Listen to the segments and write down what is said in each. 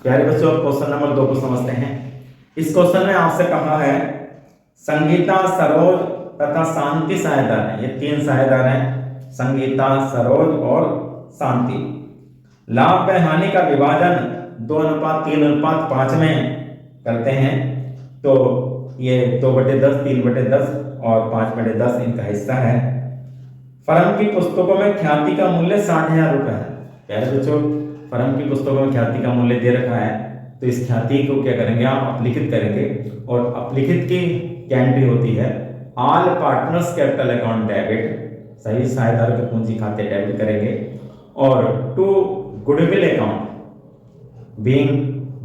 प्यारे बच्चों, अब क्वेश्चन नंबर 2 को समझते हैं। इस क्वेश्चन में आपसे कहा है संगीता, सरोज तथा शांति साझेदार हैं। ये 3 साझेदार हैं, संगीता, सरोज और शांति। लाभ व हानि का विभाजन 2:3:5 में करते हैं। तो ये 2/10, 3/10 और 5/10 इनका हिस्सा है। फर्म की पुस्तकों में ख्याति का मूल्य 60,000 रुपये है। प्यारे बच्चों, फर्म की पुस्तकों में ख्याति का मूल्य दे रखा है, तो इस ख्याति को क्या करेंगे, आप अपलिखित करेंगे। और अपलिखित की क्या एंट्री होती है, all partners capital account debit, सही साझेदार के पूंजी खाते डेबिट करेंगे। और to goodwill account being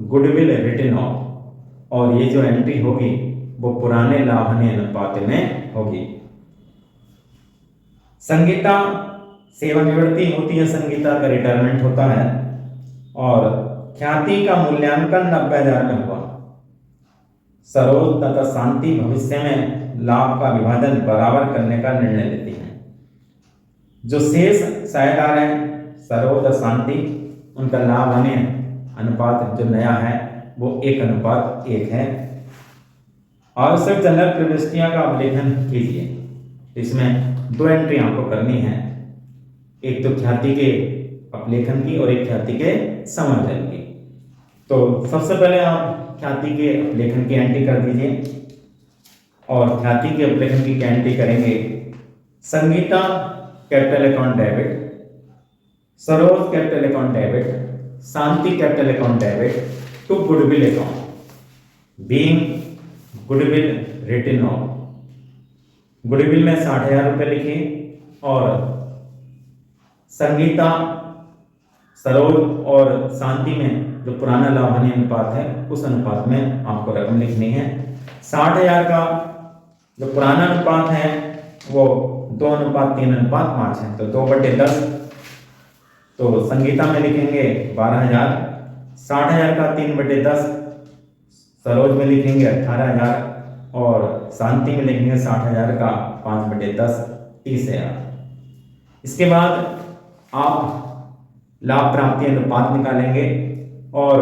goodwill written off, और ये जो एंट्री होगी वो पुराने लाभ हानि अनुपात में होगी। संगीता सेवानिवृत्ति होती है, संगीता का रिटायरमेंट होता है, और ख्याति का मूल्यांकन 90,000 में हुआ। सरोज तथा शांति भविष्य में लाभ का विभाजन बराबर करने का निर्णय लेती हैं। जो शेष साझेदार हैं सरोज और शांति, उनका लाभ हानि अनुपात जो नया है वो 1:1 है। आवश्यक जनरल प्रविष्टियां का अवलेखन कीजिए। इसमें 2 एंट्री आपको करनी है, एक तो ख्याति के अपलेखन की और एक ख्याति के समार्जन की। तो सबसे पहले आप ख्याति के अपलेखन की एंट्री कर दीजिए। और ख्याति के अपलेखन की क्या एंट्री करेंगे, Sangeeta capital account debit, Saroj capital account debit, Shanti capital account debit to goodwill account being goodwill written off. Goodwill में 60,000 रुपये लिखिए, और संगीता, सरोज और शांति में जो पुराना लाभ हानि अनुपात है उस अनुपात में आपको रकम लिखनी है। 60,000 का जो पुराना अनुपात है वो 2:3:5 है, तो 2/10। तो संगीता में लिखेंगे 12,000, 60,000 का 3/10, सरोज में लिखेंगे 18,000, और शांति में लिखेंगे 60,000 का 5/10, 30,000। इसके बाद आप लाभ प्राप्ति अनुपात निकालेंगे और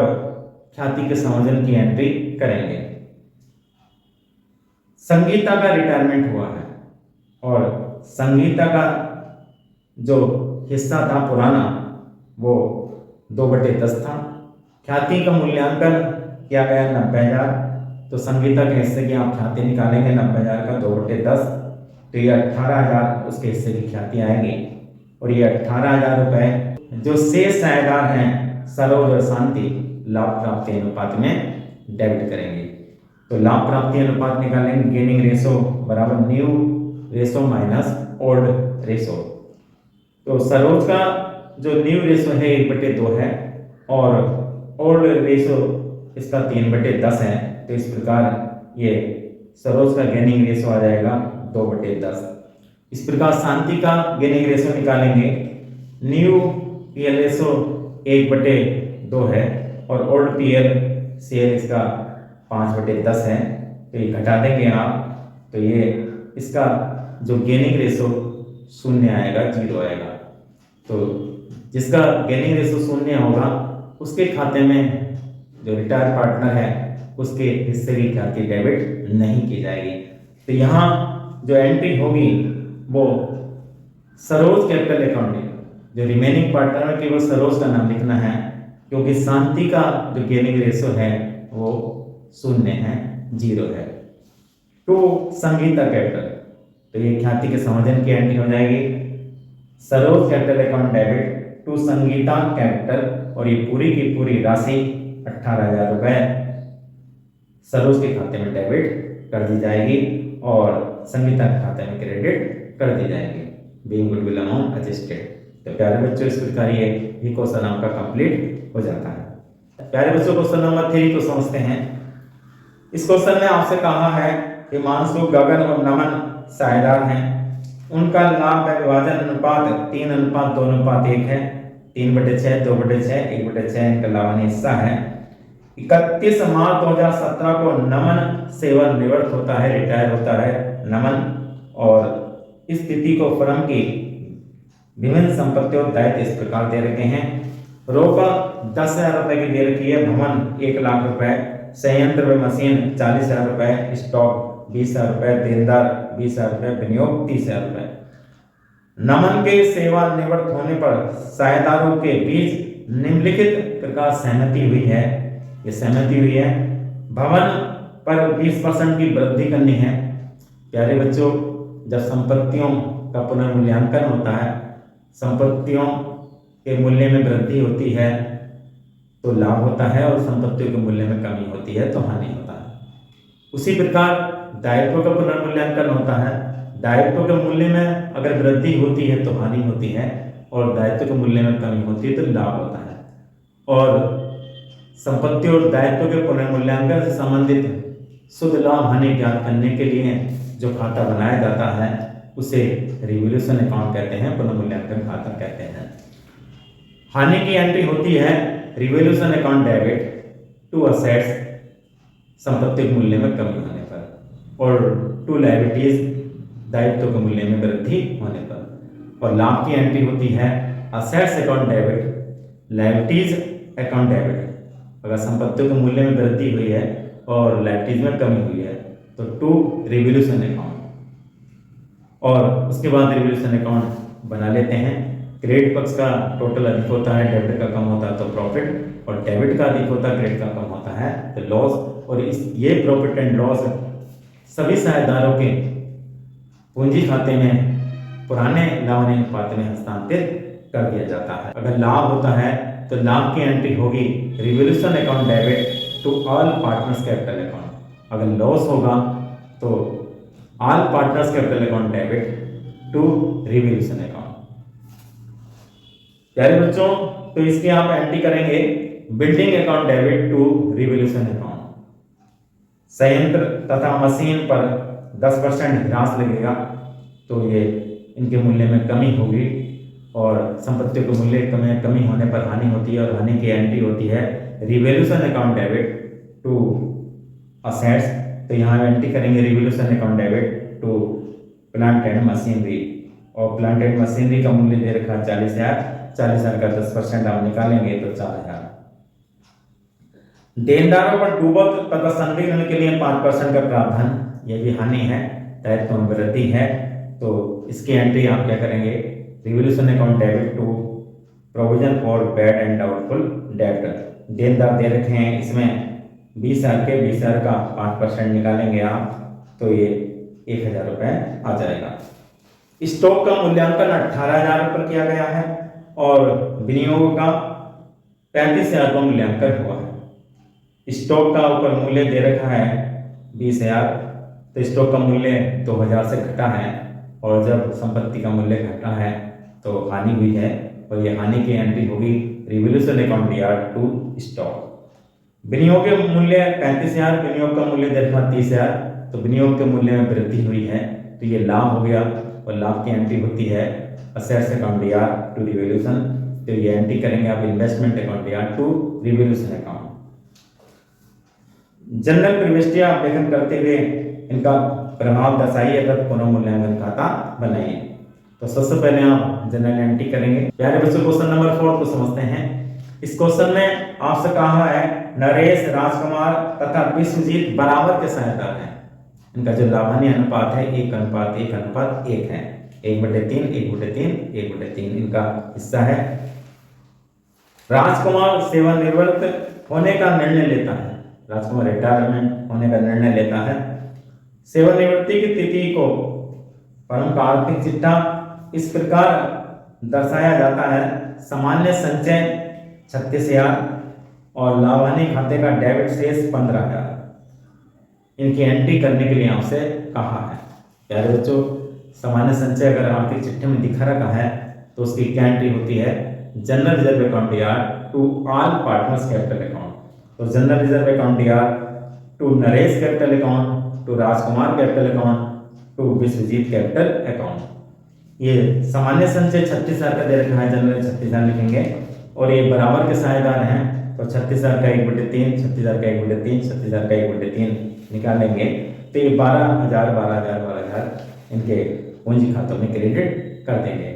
ख्याति के समार्जन की एंट्री करेंगे। संगीता का रिटायरमेंट हुआ है, और संगीता का जो हिस्सा था पुराना वो 2/10 था। ख्याति का मूल्यांकन किया गया 90,000, तो संगीता के हिस्से की आप ख्याति निकालेंगे 90,000 का 2/10, तो ये 18,000 उसके हिस्से की ख्याति आएगी। और ये 18,000 रुपये जो शेष साझेदार हैं सरोज और शांति लाभ प्राप्ति अनुपात में डेबिट करेंगे। तो लाभ प्राप्ति अनुपात निकालेंगे, गेनिंग रेशो बराबर new ratio minus old ratio. तो सरोज का जो न्यू रेशो है 1/2 है, और ओल्ड रेशो इसका 3/10 है। तो इस प्रकार ये सरोज का गेनिंग रेशो आ जाएगा 2/10। इस प्रकार शांति का गेनिंग रेशो निकालेंगे, न्यू पीएल रेशो 1/2 है, और ओल्ड पीएल शेयर इसका 5/10 है। तो ये घटा देंगे आप, तो ये इसका जो गेनिंग रेशो 0 आएगा, 0 आएगा। तो जिसका गेनिंग रेशो 0 होगा उसके खाते में जो रिटायर पार्टनर है उसके हिस्से की ख्याति डेबिट नहीं की जाएगी। तो यहाँ जो एंट्री होगी वो सरोज कैपिटल अकाउंट, जो रिमेनिंग पार्टनर है केवल सरोज का नाम लिखना है, क्योंकि शांति का जो गेनिंग रेशो है वो 0 है, 0 है। टू संगीता कैपिटल, तो ये ख्याति के समार्जन की एंट्री हो जाएगी, Saroj capital account debit to Sangeeta capital, और ये पूरी की पूरी राशि 18,000 रुपये सरोज के खाते में डेबिट कर दी जाएगी और संगीता के खाते में क्रेडिट कर दी जाएगी, बीइंग गुडविल अमाउंट एडजस्टेड। तो प्यारे बच्चों, इस प्रकार ये क्वेश्चन आपका कंप्लीट हो जाता है। प्यारे बच्चों, क्वेश्चन नंबर 3 को समझते हैं। इस क्वेश्चन में आपसे कहा है कि हिमांशु, गगन और नमन साझेदार हैं, उनका लाभ का विभाजन अनुपात 3:2:1 है। 3/6, 2/6, 1/6 इनका लाभ हानि हिस्सा है। 31 मार्च 2017 को नमन सेवानिवृत्त होता है, रिटायर होता है नमन, और इस तिथि को फर्म की विभिन्न संपत्तियों दायित्व इस प्रकार दे रखे हैं। रोकड़ 10,000 रुपए की दे रखी है, भवन 1,00,000 रुपए, संयंत्र व मशीन 40,000 रुपए, स्टॉक 20,000 रुपए, देनदार 20,000 रुपए, विनियोग 30,000 रुपए। नमन के सेवानिवृत्त होने पर साझेदारों के बीच निम्नलिखित प्रकार सहमति हुई है। ये सहमति हुई है, भवन पर 20% की वृद्धि करनी है। प्यारे बच्चों, जब संपत्तियों का पुनर्मूल्यांकन होता है, संपत्तियों के मूल्य में वृद्धि होती है तो लाभ होता है, और संपत्तियों के मूल्य में कमी होती है तो हानि होता है। उसी प्रकार दायित्व का पुनर्मूल्यांकन होता है, दायित्व के मूल्य में अगर वृद्धि होती है तो हानि होती है, और दायित्व के मूल्य में कमी होती है तो लाभ होता है। और संपत्ति और दायित्व के पुनर्मूल्यांकन से संबंधित शुद्ध लाभ हानि ज्ञात करने के लिए जो खाता बनाया जाता है उसे रिवोल्यूशन अकाउंट कहते हैं, पुनर्मूल्यांकन खाता कहते हैं। हानि की एंट्री होती है revolution account debit to assets, संपत्ति के मूल्य में कमी होने पर, और टू लायबिलिटीज, दायित्व के मूल्य में वृद्धि होने पर। और लाभ की एंट्री होती है assets account debit, liabilities account debit. अगर संपत्तियों के मूल्य में वृद्धि हुई है और लायबिलिटीज में कमी हुई है तो टू रिवोल्यूशन अकाउंट। और उसके बाद रिवोल्यूशन अकाउंट बना लेते हैं। क्रेडिट पक्ष का टोटल अधिक होता है, डेबिट का कम होता है तो प्रॉफिट, और डेबिट का अधिक होता है, क्रेडिट का कम होता है तो लॉस। और ये प्रॉफिट एंड लॉस सभी साझेदारों के पूंजी खाते में पुराने लाभ हानि अनुपात में हस्तांतरित कर दिया जाता है। अगर लाभ होता है तो लाभ की एंट्री होगी revolution account debit to all partners capital account. अगर लॉस होगा तो all partners capital account debit to revolution account. प्यारे बच्चों, तो इसकी आप एंट्री करेंगे building account debit to revolution account. संयंत्र तथा मशीन पर 10% ह्रास लगेगा तो ये इनके मूल्य में कमी होगी, और संपत्तियों के मूल्य में कमी होने पर हानि होती है, और हानि की एंट्री होती है revolution account debit to assets. तो यहाँ एंट्री करेंगे revolution account debit to plant and machinery, और प्लांट एंड मशीनरी का मूल्य दे रखा 40,000, 40,000 का 10% आप निकालेंगे तो 4,000। देनदारों पर डूबत तथा संदिग्ध ऋण के लिए 5% का प्रावधान, यह भी हानि है, दायित्व में वृद्धि है, तो इसकी एंट्री आप क्या करेंगे revolution account debit to provision for bad and doubtful डेब्ट। देनदार दे रखे हैं, इसमें 20,000 के 20,000 का 5% निकालेंगे आप तो ये 1,000 रुपए आ जाएगा। स्टॉक का मूल्यांकन 18,000 पर किया गया है, और विनियोग का 35,000 का मूल्यांकन हुआ है। स्टॉक का ऊपर मूल्य दे रखा है 20,000, तो स्टॉक का मूल्य 2,000 से घटा है, और जब संपत्ति का मूल्य घटा है तो हानि हुई है, और ये हानि की एंट्री होगी revolution account DR to stock. विनियोग के मूल्य 35,000, विनियोग का मूल्य दे रखा 30,000, तो विनियोग के मूल्य में वृद्धि हुई है तो ये लाभ हो गया, और लाभ की एंट्री होती है assets account DR to revolution. तो ये एंट्री करेंगे आप investment account DR to revolution account. General प्रविष्टियां लेखन करते हुए इनका प्रभाव दर्शाइए तथा पुनर्मूल्यांकन खाता बनाइए। तो सबसे पहले आप जनरल एंट्री करेंगे। प्यारे बच्चों, क्वेश्चन नंबर 4 को समझते हैं। इस क्वेश्चन में आपसे कहा है नरेश, राजकुमार तथा विश्वजीत बराबर के साझेदार हैं। इनका जो लाभ हानि अनुपात है 1:1:1 है, 1/3, 1/3, 1/3 इनका हिस्सा है। राजकुमार सेवानिवृत्त होने का निर्णय लेता है, राजकुमार रिटायरमेंट होने का निर्णय लेता है। सेवानिवृत्ति की तिथि को फर्म का आर्थिक चिट्ठा इस प्रकार दर्शाया जाता है, सामान्य संचय 36,000 और लाभ हानि खाते का डेबिट शेष 15,000। इनकी एंट्री करने के लिए आपसे कहा है। प्यारे बच्चों, सामान्य संचय अगर आर्थिक चिट्ठे में दिखा रखा है तो उसकी क्या एंट्री होती है general reserve account DR to all partners capital account. तो general reserve account DR to Naresh capital account to Rajkumar capital account to Vishwajit capital account. ये सामान्य संचय 36,000 का दे रखा है, जनरल 36,000 लिखेंगे, और ये बराबर के साझेदार हैं तो 36,000 का 1/3, 36,000 का 1/3, 36,000 का 1/3 निकालेंगे तो ये 12,000, 12,000, 12,000 इनके पूंजी खातों में क्रेडिट कर देंगे।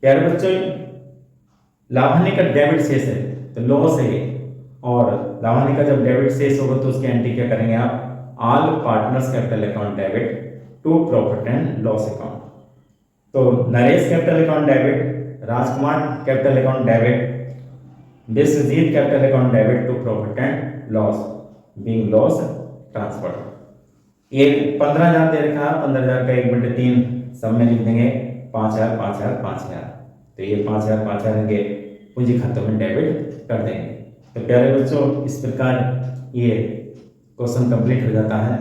प्यारे बच्चों, लाभान्य का डेबिट शेष है तो लॉस है ये, और लाभान्य का जब डेबिट शेष होगा तो उसकी एंट्री क्या करेंगे आप, all partners capital account debit to profit and loss account. तो Naresh capital account debit, Rajkumar capital account debit, Vishwajit capital account debit to profit and loss, being loss transfer. ये 15,000 दे रखा है, 15,000 का 1/3 सब में लिख देंगे 5,000 5,000 5,000, तो ये 5,000 5,000 के पूंजी खातों में डेबिट कर देंगे। तो प्यारे बच्चों, इस प्रकार ये क्वेश्चन कंप्लीट हो जाता है।